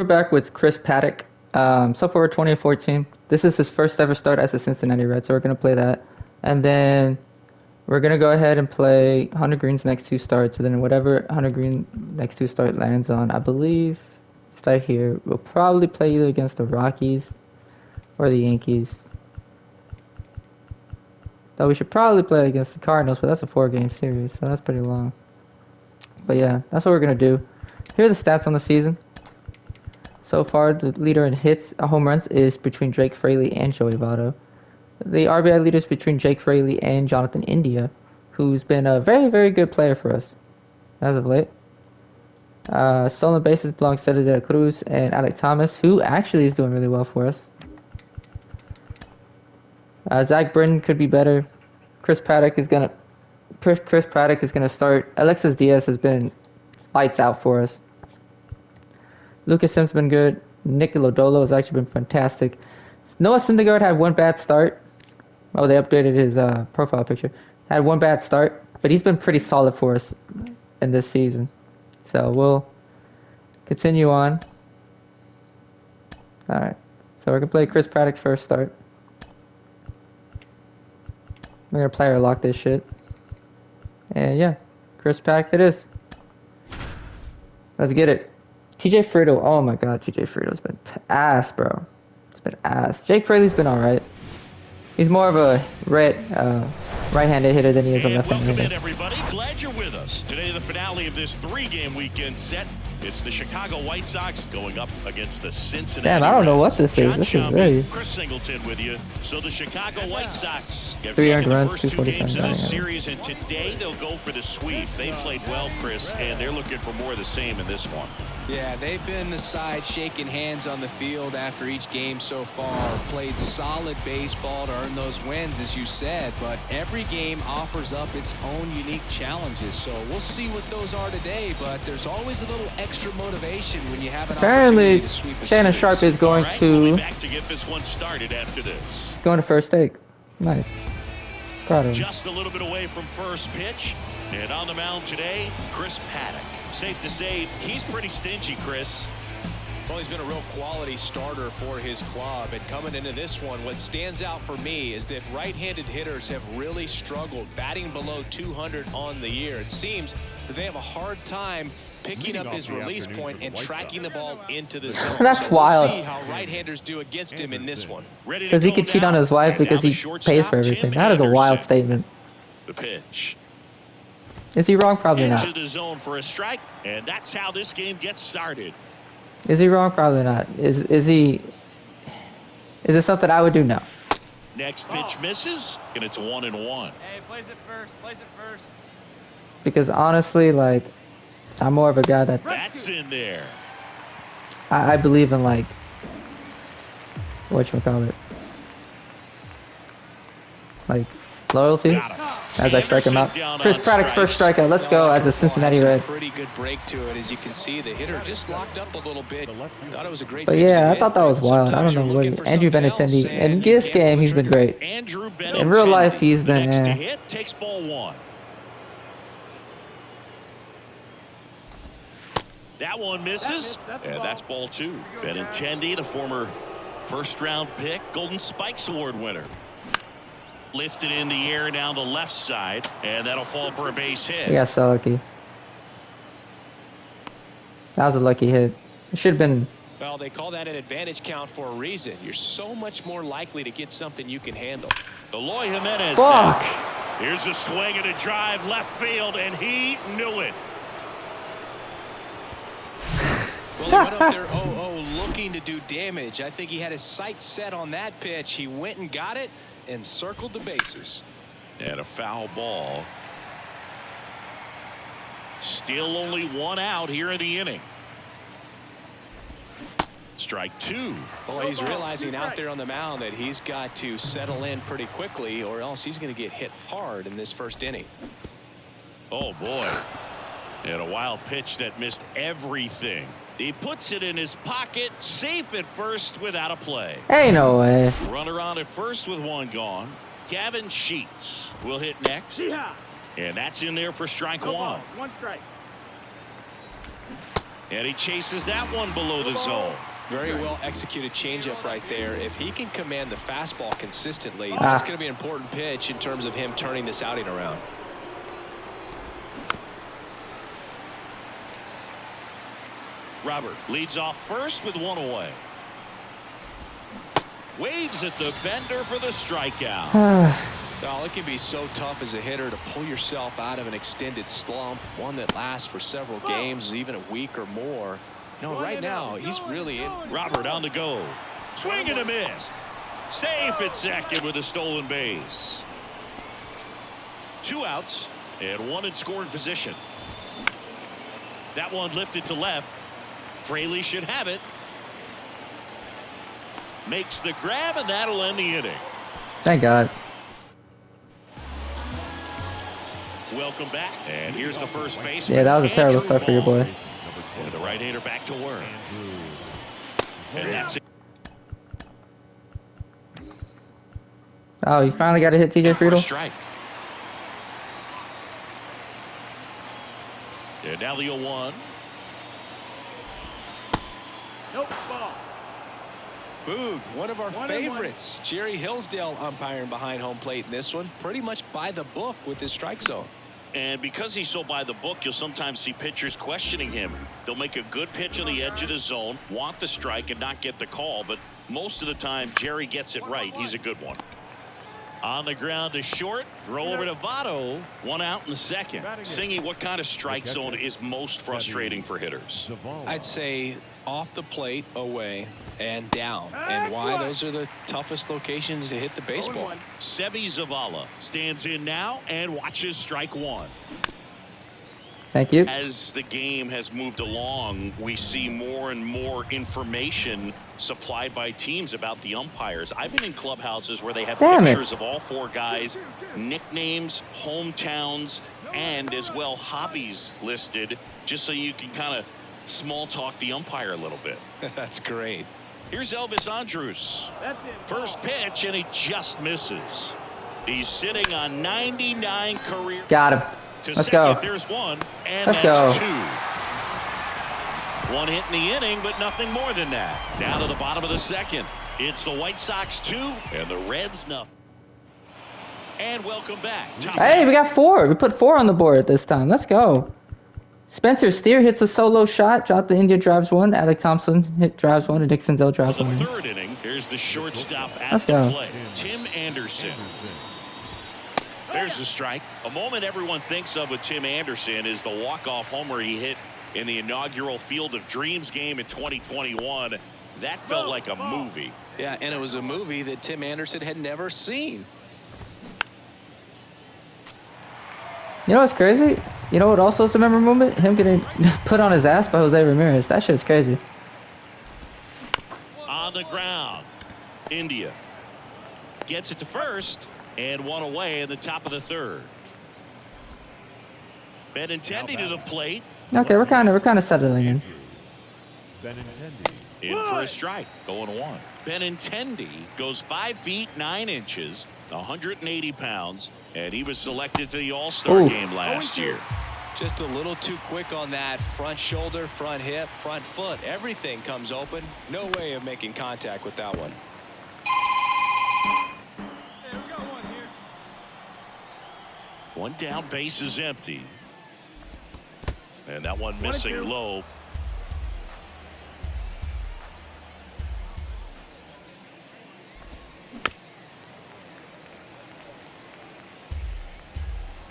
We're back with Chris Paddack. So far, 2014. This is his first ever start as a Cincinnati Red, so we're going to play that. And then we're going to go ahead and play Hunter Green's next two starts. And then whatever Hunter Green next two start lands on, I believe, start here. We'll probably play either against the Rockies or the Yankees. Though we should probably play against the Cardinals, but that's a 4-game series, so that's pretty long. But yeah, that's what we're going to do. Here are the stats on the season. So far, the leader in hits, home runs, is between Jake Fraley and Joey Votto. The RBI leader is between Jake Fraley and Jonathan India, who's been a very, very good player for us as of late. Stolen bases belongs to De La Cruz and Alec Thomas, who actually is doing really well for us. Zach Britton could be better. Chris Paddack is gonna start. Alexis Diaz has been lights out for us. Lucas Sim's been good. Nick Lodolo has actually been fantastic. Noah Syndergaard had one bad start. Oh, they updated his profile picture. Had one bad start, but he's been pretty solid for us in this season. So we'll continue on. All right. So we're gonna play Chris Paddack's first start. We're gonna player lock this shit. And yeah, Chris Paddack it is. Let's get it. TJ Friedl, oh my god, TJ Friedl's been ass, bro. It's been ass. Jake Fraley's been alright. He's more of a right-handed hitter than he is a left-handed hitter. Welcome in, everybody. Glad you're with us. Today, the finale of this 3-game weekend set. It's the Chicago White Sox going up against the Cincinnati Damn, I don't know what this is. This is very... Chris Singleton with you. So the Chicago White Sox have 3 taken earned the runs, first 2 games of 247 this series, and today they'll go for the sweep. They played well, Chris, and they're looking for more of the same in this one. Yeah, they've been the side shaking hands on the field after each game so far. Played solid baseball to earn those wins, as you said, but every game offers up its own unique challenges. So we'll see what those are today, but there's always a little extra motivation when you have an opportunity to sweep a Shannon series. Sharp is going All right, to... we'll be back to get this one started after this. Going to first take. Nice. Proud of him. Just a little bit away from first pitch. And on the mound today, Chris Paddack. Safe to say, he's pretty stingy, Chris. Well, he's been a real quality starter for his club. And coming into this one, what stands out for me is that right-handed hitters have really struggled, batting below 200 on the year. It seems that they have a hard time picking up his release point and tracking the ball into the zone. That's so wild. We'll see how right-handers do against him in this one. Because he can cheat on his wife because he pays for everything. That is a wild statement. The pitch. Is he wrong? Probably not. Into the zone for a strike, and that's how this game gets started. Is he wrong? Probably not. Is he? Is it something I would do? No. Next pitch misses, and it's 1-1. Hey, place it first. Place it first. Because honestly, like, I'm more of a guy that That's in there. I believe in, like, whatchamacallit, like loyalty. As I strike him out. Chris Paddack's first strikeout. Let's go as a Cincinnati Red. Pretty good break to it, as you can see. The hitter just locked up a little bit. Thought it was a great But pitch to yeah, I hit. thought that was wild. I don't know what Andrew Benintendi. In this game, he's been great. Andrew In real life, he's been. Next to hit takes ball 1. That one misses, and that's ball 2. Benintendi, the former first-round pick, Golden Spikes Award winner. Lifted in the air down the left side, and that'll fall for a base hit. He got so lucky. That was a lucky hit. It should have been. Well, they call that an advantage count for a reason. You're so much more likely to get something you can handle. Eloy Jimenez. Fuck. Now. Here's a swing and a drive left field, and he knew it. Well, he went up there 0-0 looking to do damage. I think he had his sights set on that pitch. He went and got it and circled the bases. And a foul ball. Still only 1 out here in the inning. Strike 2. Well, he's realizing out there on the mound that he's got to settle in pretty quickly, or else he's going to get hit hard in this first inning. Oh, boy. And a wild pitch that missed everything. He puts it in his pocket, safe at first without a play. Ain't no way. Runner on at first with 1 gone. Gavin Sheets will hit next. Yeah. And that's in there for strike 1. One strike. And he chases that one below the zone. Very well executed changeup right there. If he can command the fastball consistently, that's going to be an important pitch in terms of him turning this outing around. Robert leads off first with one away. Waves at the bender for the strikeout. Well, it can be so tough as a hitter to pull yourself out of an extended slump, one that lasts for several games, even a week or more. No, right now, he's really in. Robert on the go. Swing and a miss. Safe at second with a stolen base. 2 outs and 1 in scoring position. That one lifted to left. Fraley should have it. Makes the grab, and that'll end the inning. Thank God. Welcome back. And here's the first base. Yeah, that was a terrible start for your boy. And the right-hander back to work. And that's it. Oh, you finally got to hit TJ Friedel? Strike. And now the 0-1. Nope, ball. Boog, one of our favorites. Jerry Hillsdale umpiring behind home plate in this one. Pretty much by the book with his strike zone. And because he's so by the book, you'll sometimes see pitchers questioning him. They'll make a good pitch on the edge of the zone, want the strike, and not get the call. But most of the time, Jerry gets it right. He's a good one. On the ground to short. Throw over to Votto. 1 out in the second. Singy, what kind of strike zone is most frustrating for hitters? I'd say off the plate, away, and down. And why? Those are the toughest locations to hit the baseball. Sebi Zavala stands in now and watches strike 1. Thank you. As the game has moved along, we see more and more information supplied by teams about the umpires. I've been in clubhouses where they have pictures of all 4 guys, nicknames, hometowns, and as well hobbies listed, just so you can kind of small talk the umpire a little bit. That's great. Here's Elvis Andrus. First pitch, and he just misses. He's sitting on 99 career. Got him. Let's go. There's 1, and Let's that's go. 2. 1 hit in the inning, but nothing more than that. Now to the bottom of the second. It's the White Sox 2 and the Reds nothing. And welcome back. Hey, we got 4. We put 4 on the board this time. Let's go. Spencer Steer hits a solo shot. Jonathan India drives 1. Alec Thompson drives 1. And Nick Senzel drives For the 1. 3rd inning, here's the shortstop at Let's the go. plate. Tim Anderson. There's the strike. A moment everyone thinks of with Tim Anderson is the walk-off homer he hit in the inaugural Field of Dreams game in 2021. That felt like a movie. Yeah, and it was a movie that Tim Anderson had never seen. You know what's crazy? You know what also is a memorable moment? Him getting put on his ass by Jose Ramirez. That shit's crazy. On the ground. India gets it to first. And 1 away in the top of the 3rd. Benintendi to the plate. Okay, we're kind of settling in. In for a strike, going 1. Benintendi goes 5 feet 9 inches, 180 pounds, and he was selected to the All-Star game last year. Just a little too quick on that front shoulder, front hip, front foot. Everything comes open. No way of making contact with that one. One down, base is empty. And that one missing low.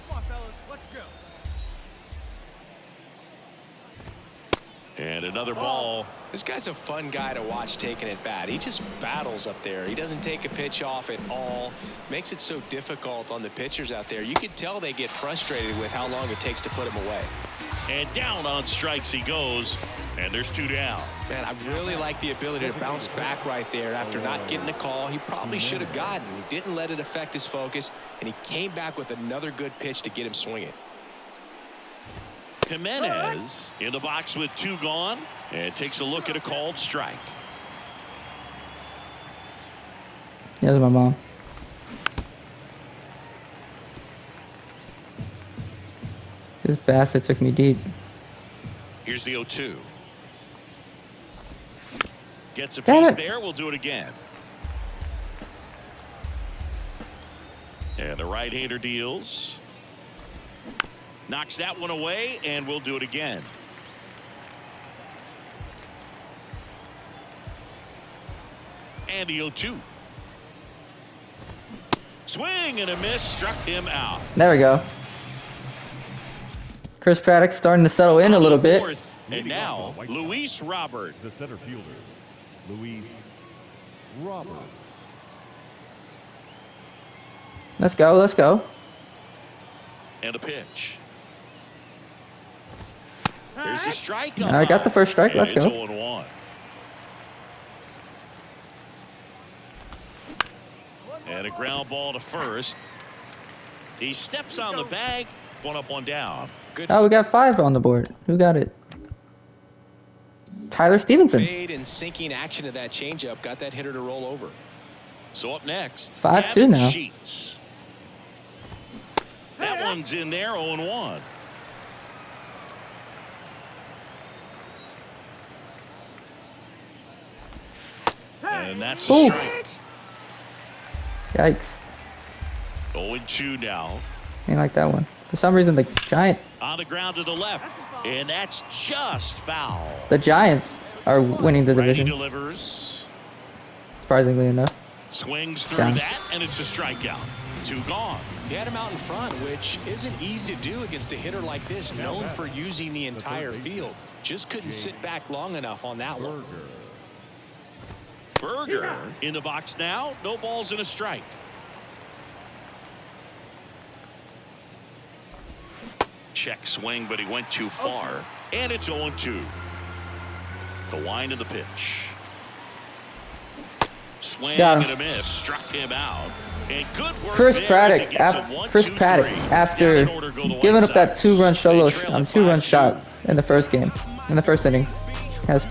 Come on, fellas, let's go. And another ball. This guy's a fun guy to watch taking it bat. He just battles up there. He doesn't take a pitch off at all. Makes it so difficult on the pitchers out there. You can tell they get frustrated with how long it takes to put him away. And down on strikes he goes. And there's 2 down. Man, I really like the ability to bounce back right there after not getting the call he probably should have gotten. He didn't let it affect his focus, and he came back with another good pitch to get him swinging. Jimenez in the box with 2 gone and takes a look at a called strike. Here's my mom. This bastard took me deep. Here's the 0-2. Gets a Damn piece it. there. We'll do it again. And the right-hander deals. Knocks that one away, and we'll do it again. And the 0-2. Swing and a miss. Struck him out. There we go. Chris Paddack starting to settle in a little bit. Fourth, and now, Luis Robert. The center fielder, Luis Robert. Let's go. Let's go. And a pitch. There's a strike. I got the first strike. Let's It's go. 0-1. And a ground ball to first. He steps on the bag. One up, one down. Good Oh, we got 5 on the board. Who got it? Tyler Stevenson. fade and sinking action of that changeup got that hitter to roll over. So up next, 5-2 Gavin now. Sheets. That one's in there, 0-1. And that's a Ooh. strike. Yikes. 0-2 now. Ain't like that one. For some reason, the On the ground to the left. And that's just foul. Giants are winning the Ready division, delivers. surprisingly enough. Swings through Down. that, and it's a strikeout. 2 gone. He had him out in front, which isn't easy to do against a hitter like this, known for using the entire field. Just couldn't sit back long enough on that one. Berger in the box now. No balls and a strike. Check swing, but he went too far. And it's 0-2. The wind of the pitch. Swing Got and him. a miss. Struck him out. And good work Chris there as he Paddack, gets a 1-2-3. Chris Paddack, after Down in order go the White giving up that Sox. 2-run solo, They trail at 2-run 5-2. shot in the first game, in the first inning, has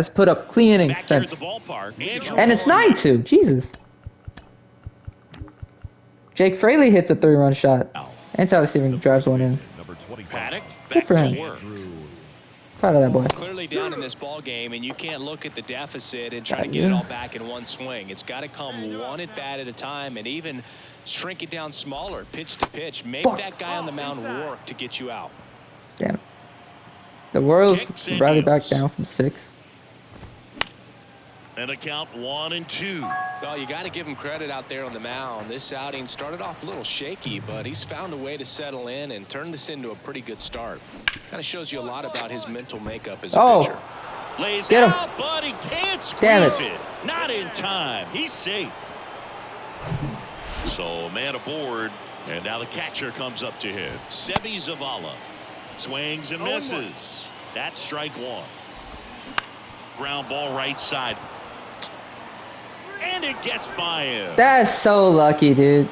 put up clean innings Back here at the since, ballpark. and it's 9-2. Jesus. Jake Fraley hits a 3-run shot, and Tyler Stevenson drives one in. Number 25. Paddack Good back for to him. work. Proud of that boy. Clearly down in this ball game, and you can't look at the deficit and try to get it all back in one swing. It's got to come one at bat at a time, and even shrink it down smaller, pitch to pitch. Make that guy on the mound work to get you out. Damn. The Royals Kicks and rallied back deals. down from 6. And a count 1-2. Well, you got to give him credit out there on the mound. This outing started off a little shaky, but he's found a way to settle in and turn this into a pretty good start. Kind of shows you a lot about his mental makeup as a pitcher. Lays Get him. out, but he can't squeeze Damn it. it. Not in time. He's safe. So man aboard, and now the catcher comes up to him. Sebi Zavala swings and misses. That's strike 1. Ground ball right side. And it gets by him. That's so lucky, dude.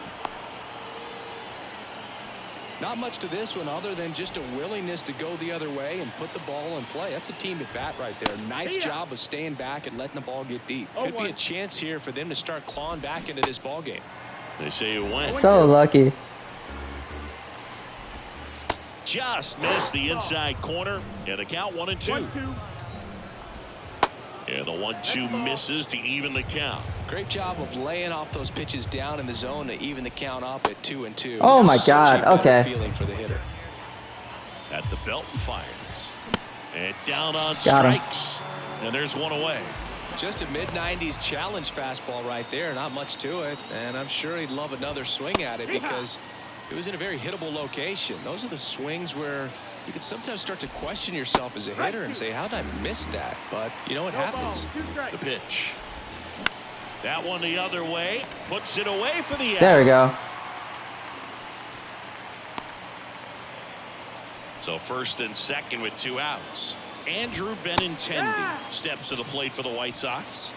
Not much to this one other than just a willingness to go the other way and put the ball in play. That's a team at bat right there. Nice job of staying back and letting the ball get deep. Could be a chance here for them to start clawing back into this ball game. They say it went. So lucky. Just missed the inside corner. And the count 1-2. And the 1-2 misses to even the count. Great job of laying off those pitches down in the zone to even the count up at 2-2. Oh my Such a God, better okay. Feeling for the hitter. At the belt and fires. And down on Got him. strikes. And there's one away. Just a mid-90s challenge fastball right there. Not much to it. And I'm sure he'd love another swing at it because it was in a very hittable location. Those are the swings where you can sometimes start to question yourself as a hitter and say, how did I miss that? But you know what happens. The pitch. That one the other way. Puts it away for the out. There we go. So first and second with 2 outs. Andrew Benintendi steps to the plate for the White Sox.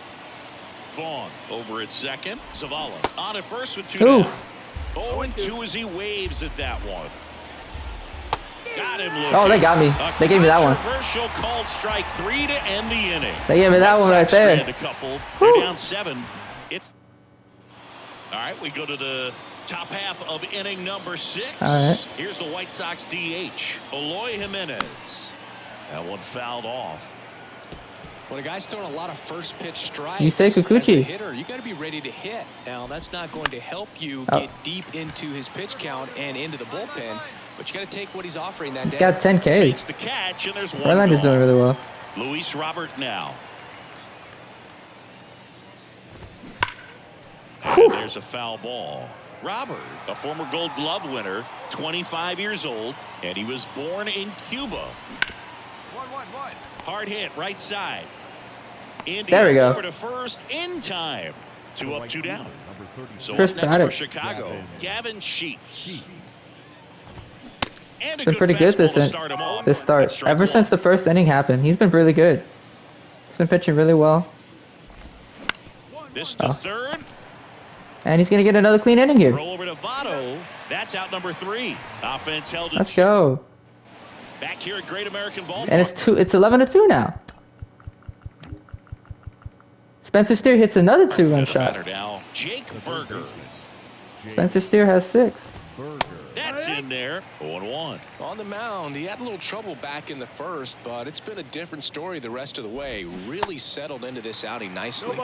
Vaughn over at second. Zavala on at first with 2 down. Oof. 0-2 as he waves at that one. Got him looking. Oh, they got me. They gave me that one. Controversial called strike 3 to end the inning. They gave me that White one right Sox there. strand a couple. They're Woo. down 7. It's all right. We go to the top half of inning number 6. All right. Here's the White Sox DH, Eloy Jimenez. That one fouled off. When a guy's throwing a lot of first pitch strikes, You say as a Kikuchi. hitter, you got to be ready to hit. Now, that's not going to help you Oh. get deep into his pitch count and into the bullpen, but you got to take what he's offering that He's day. got 10 Makes Ks. the catch, and there's one Verlander's doing gone. really well. Luis Robert now. And there's a foul ball. Robert, a former Gold Glove winner, 25 years old, and he was born in Cuba. 1-1-1. Hard hit, right side. India There we go. over to first in time. 2 up, 2 down. So Chris up next Paddack. for Chicago, Gavin Sheets. And a Been good pretty good fastball to start him off. this start. That's strike Ever one. since the first inning happened, he's been really good. He's been pitching really well. This to Oh. third. And he's going to get another clean inning here. Roll over to Votto. That's out number 3. Offense held Let's it go. back here at Great American Ballpark. And it's 11-2 now. Spencer Steer hits another 2-run shot. Batter now, Jake Berger. Spencer Steer has 6. That's in there. 0-1. On the mound, he had a little trouble back in the first, but it's been a different story the rest of the way. Really settled into this outing nicely.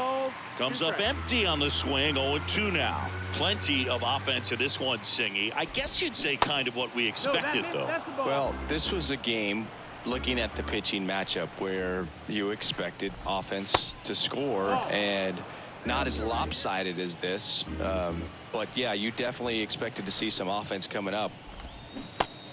Comes up empty on the swing. 0-2 now. Plenty of offense in this one, Singy. I guess you'd say kind of what we expected, though. Well, this was a game, looking at the pitching matchup, where you expected offense to score and not as lopsided as this. But yeah, you definitely expected to see some offense coming up.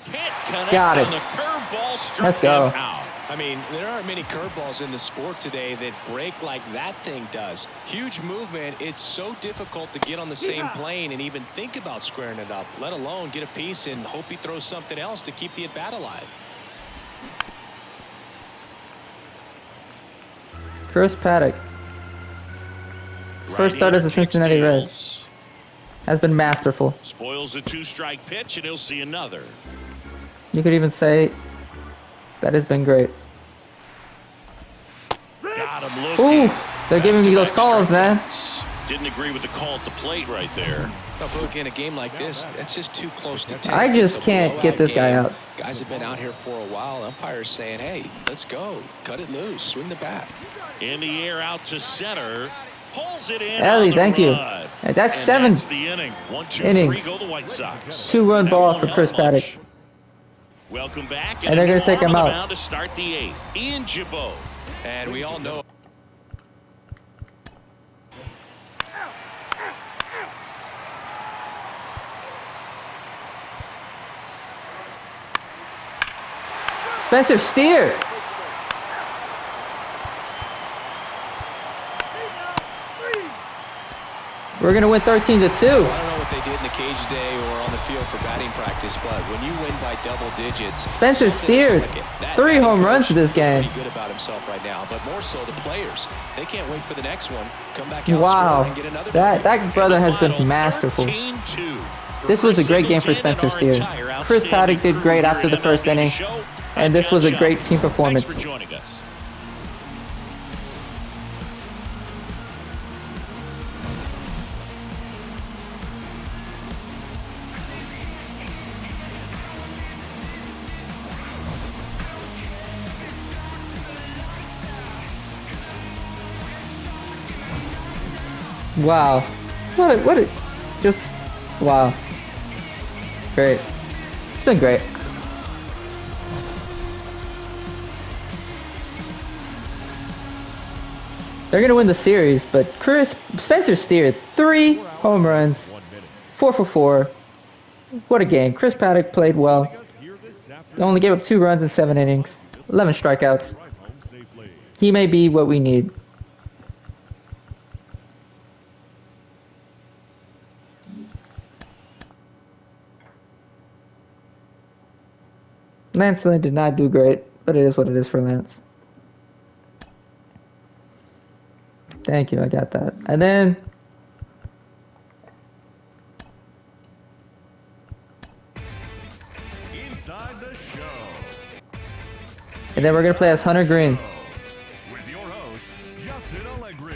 Can't connect Got it. on the curveball. Struck Let's go. him out. I mean, there aren't many curveballs in the sport today that break like that thing does. Huge movement. It's so difficult to get on the same plane and even think about squaring it up, let alone get a piece and hope he throws something else to keep the at-bat alive. Chris Paddack. His first start as a Cincinnati Red. Has been masterful. Spoils a 2-strike pitch, and he'll see another. You could even say that has been great. Got him looking. Ooh, they're giving me those Back-to-back calls, man. strikeouts. Didn't agree with the call at the plate right there. No, but in a game like this, that's just too close to take. I just It's a can't get blowout this guy game. out. Guys have been out here for a while. Umpires saying, hey, let's go. Cut it loose. Swing the bat. In the air out to center. Pulls it in. Ellie, on the thank you. run. And that's And 7 that's the inning. 1, 2, innings. 3 go the White Sox. 2-run That ball won't for help Chris much. Paddack. Welcome back. And they're gonna take him on the out. mound to start the 8th. Ian Jabot. And we all know. Spencer Steer. We're going to win 13-2. I don't know what they did in the cage today or on the field for batting practice, but when you win by double digits, Spencer something is Steer, clicking. That 3 batting home runs coach this is game. Pretty good about himself right now, but more so the players. They can't wait for the next one. Come back out, score, Wow, and get another. that brother has Final been masterful. 13-2. This was a great game for Spencer Steer. Chris Paddack did great after the first inning, and this was a great team performance. Thanks for joining us. Wow. What a, just, wow. Great. It's been great. They're going to win the series, but Spencer Steer, 3 home runs, 4 for 4. What a game. Chris Paddack played well. He only gave up 2 runs in 7 innings, 11 strikeouts. He may be what we need. Lance Lynn did not do great, but it is what it is for Lance. Thank you, I got that. And then Inside the show. we're gonna play as Hunter Green. With your host, Justin Allegri.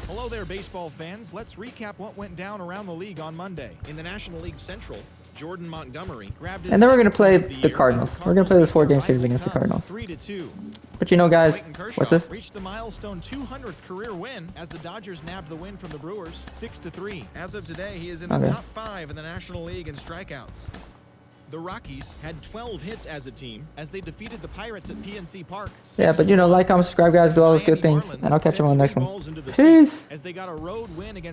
Hello there, baseball fans. Let's recap what went down around the league on Monday. In the National League Central, Jordan Montgomery grabbed his And then we're gonna second play win of the year as Cardinals. We're gonna play this 4-game series against the Cardinals. 3-2. But you know, guys, Clayton Kershaw what's this? reached the milestone 200th career win as the Dodgers nabbed the win from the Brewers 6-3. As of today, he is in the Okay. top 5 in the National League in strikeouts. The Rockies had 12 hits as a team as they defeated the Pirates at PNC Park. Yeah, but you know, like, comment, subscribe, guys, do all those good Miami things, Marlins and I'll catch you on the next sent one. three balls into the Peace. seats as they got a road win against